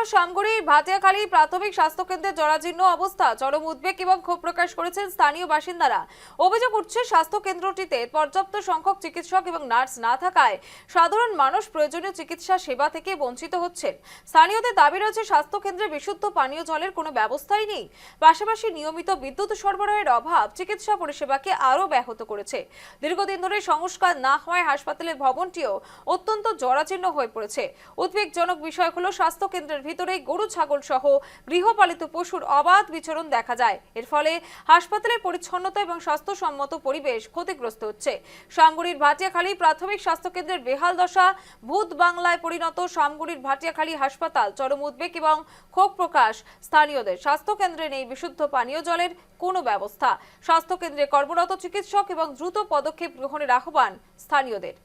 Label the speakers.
Speaker 1: শামগুড়ি ভাটিয়াখালী প্রাথমিক স্বাস্থ্য কেন্দ্রের জরাজীর্ণ অবস্থা, চরম উদ্বেগ এবং ক্ষোভ প্রকাশ করেছেন স্থানীয় বাসিন্দারা। অভিযোগ উঠছে স্বাস্থ্য কেন্দ্রটিতে পর্যাপ্ত সংখ্যক চিকিৎসক এবং নার্স না থাকায় সাধারণ মানুষ প্রয়োজনীয় চিকিৎসা সেবা থেকে বঞ্চিত হচ্ছেন। স্থানীয়দের দাবি রয়েছে স্বাস্থ্য কেন্দ্রে বিশুদ্ধ পানীয় জলের কোনো ব্যবস্থাই নেই। পাশাপাশি নিয়মিত বিদ্যুৎ সরবরাহের অভাব চিকিৎসা পরিষেবাকে আরও ব্যাহত করেছে। দীর্ঘদিন ধরে সংস্কার না হওয়ায় হাসপাতালের ভবনটিও অত্যন্ত জরাজীর্ণ হয়ে পড়েছে। উদ্বেগজনক বিষয় হলো স্বাস্থ্য কেন্দ্রের ভিতরে গরু ছাগল সহ গৃহপালিত পশুর অবাধ বিচরণ দেখা যায়। এর ফলে হাসপাতালের পরিচ্ছন্নতা এবং স্বাস্থ্যসম্মত পরিবেশ ক্ষতিগ্রস্ত হচ্ছে। শামগুড়ির ভাটিয়াখালী প্রাথমিক স্বাস্থ্য কেন্দ্রের বেহাল দশা, ভূত বাংলায় পরিণত শামগুড়ির ভাটিয়াখালী হাসপাতাল, চরম উদ্বেগ এবং ক্ষোভ প্রকাশ স্থানীয়দের। স্বাস্থ্য কেন্দ্রে নেই বিশুদ্ধ পানীয় জলের কোনো ব্যবস্থা। স্বাস্থ্য কেন্দ্রে কর্মরত চিকিৎসক এবং দ্রুত পদক্ষেপ গ্রহণের আহ্বান স্থানীয়দের।